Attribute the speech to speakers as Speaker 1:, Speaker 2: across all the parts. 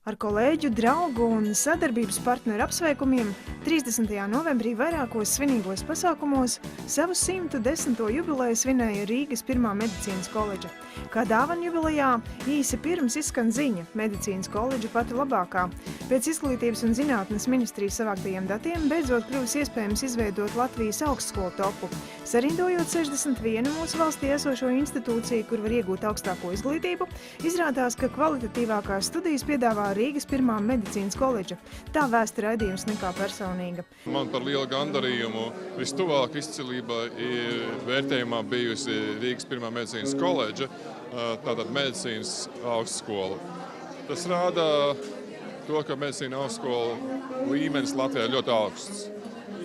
Speaker 1: Ar kolēģu, draugu un sadarbības partneru apsveikumiem 30. novembrī vairākos svinīgos pasākumos savu 110. jubileju svinēja Rīgas pirmā medicīnas koledža. Kā dāvana jubilejā īsi pirms izskan ziņa – medicīnas koledža pati labākā. Pēc Izglītības un zinātnes ministrijas savāktajiem datiem beidzot kļuvis iespējams izveidot Latvijas augstskolu topu. Sarindojot 61 mūsu valstī esošo institūciju, kur var iegūt augstāko izglītību, izrādās, ka kvalitatīvākās studijas piedāvā Rīgas pirmā medicīnas koledža. Tā vēsta raidījums nekā personīga.
Speaker 2: Man par lielu gandarījumu vistuvāk izcilībai vērtējumā bijusi Rīgas pirmā medicīnas koledža, tātad medicīnas augstskola. Tas rāda to, ka medicīna augstskola līmenis Latvijā ļoti augsts.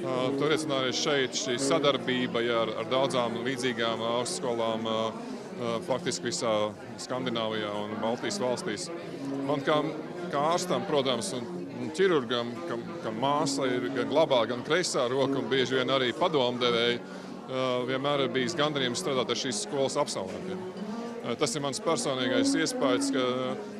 Speaker 2: To liecina arī šeit šī sadarbība ar daudzām līdzīgām augstskolām faktiski visā Skandināvijā un Baltijas valstīs. Man kā ārstam, protams, un ķirurgam, kam māsa ir gan labā, gan kreisā roka un bieži vien arī padomdevēji, vienmēr ir bijis gandarījums strādāt ar šīs skolas absolventiem. Tas ir mans personīgais iespējas, ka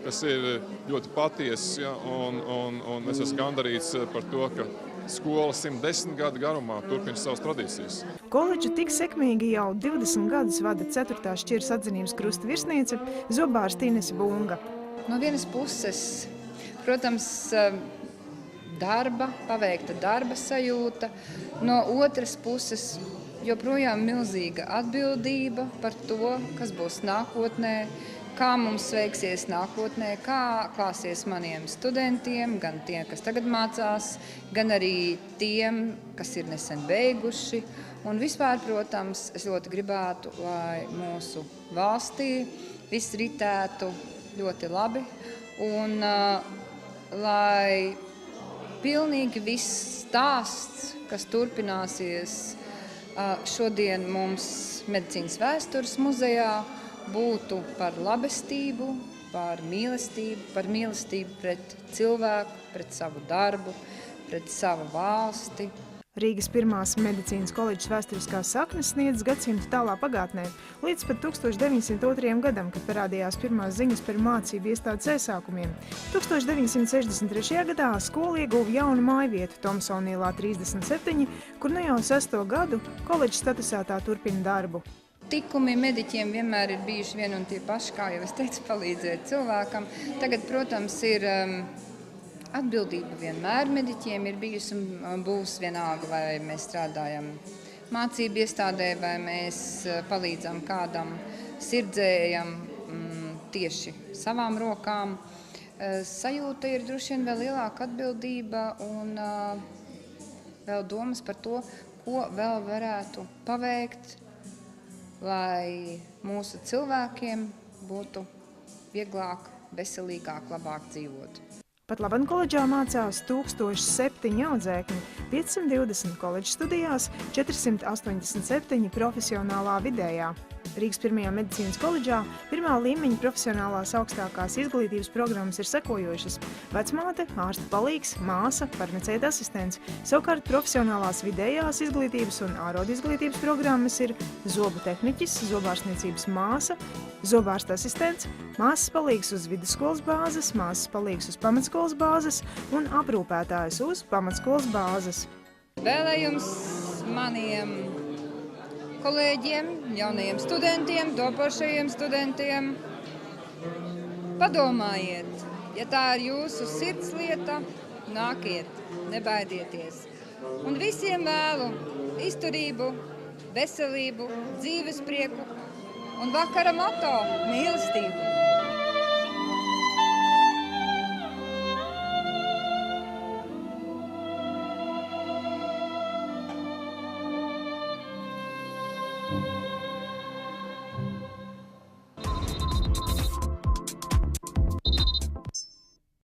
Speaker 2: tas ir ļoti patiess, ja, un es esmu gandarīts par to, ka skola 110 gadu garumā turpina savas tradīcijas.
Speaker 1: Koledžu tik sekmīgi jau 20 gadus vada 4. šķiras atzinības krusta virsniece zobārste Inese Bunga.
Speaker 3: No vienas puses, protams, paveikta darba sajūta, no otras puses joprojām milzīga atbildība par to, kas būs nākotnē, kā mums veiksies nākotnē, kā klāsies maniem studentiem, gan tiem, kas tagad mācās, gan arī tiem, kas ir nesen beiguši. Un vispār, protams, es ļoti gribētu, lai mūsu valstī viss ritētu ļoti labi un lai pilnīgi viss stāsts, kas turpināsies šodien mums Medicīnas vēstures muzejā, būtu par labestību, par mīlestību pret cilvēku, pret savu darbu, pret savu valsti.
Speaker 1: Rīgas pirmās medicīnas koledžas vēsturiskās saknes sniedz gadsimtu tālā pagātnē, līdz pat 1902. gadam, kad parādījās pirmās ziņas par mācību iestādes iesākumiem. 1963. gadā skola ieguva jaunu mājvietu Tomsona ielā 37, kur ne jau 6. gadu koledžas statusā tā turpina darbu.
Speaker 3: Tikumi mediķiem vienmēr ir bijuši vien un tie paši, kā jau es teicu, palīdzēt cilvēkam. Tagad, protams, ir atbildība vienmēr mediķiem ir bijusi un būs vienalga, vai mēs strādājam mācību iestādē, vai mēs palīdzam kādam sirdzējam tieši savām rokām. Sajūta ir droši vien vēl lielāka atbildība un vēl domas par to, ko vēl varētu paveikt, lai mūsu cilvēkiem būtu vieglāk, veselīgāk, labāk dzīvot.
Speaker 1: Pat laban koledžā mācās 1007 audzēkņi, 520 koledžas studijās, 487 profesionālā vidējā. Rīgas pirmajā medicīnas koledžā pirmā līmeņa profesionālās augstākās izglītības programmas ir sekojošas: vecmāte, ārsta palīgs, māsa, farmaceita asistents. Savukārt profesionālās vidējās izglītības un ārodu izglītības programmas ir zobu tehniķis, zobārstniecības māsa, zobārsta asistents, māsas palīgs uz vidusskolas bāzes, māsas palīgs uz pamatskolas bāzes un aprūpētājs uz pamatskolas bāzes.
Speaker 3: Vēlējums maniem kolēģiem, jaunajiem studentiem, topošajiem studentiem. Padomājiet, ja tā ir jūsu sirds lieta, nākiet, nebaidieties. Un visiem vēlu izturību, veselību, dzīves prieku un vakara moto – mīlestību.
Speaker 4: Thank you.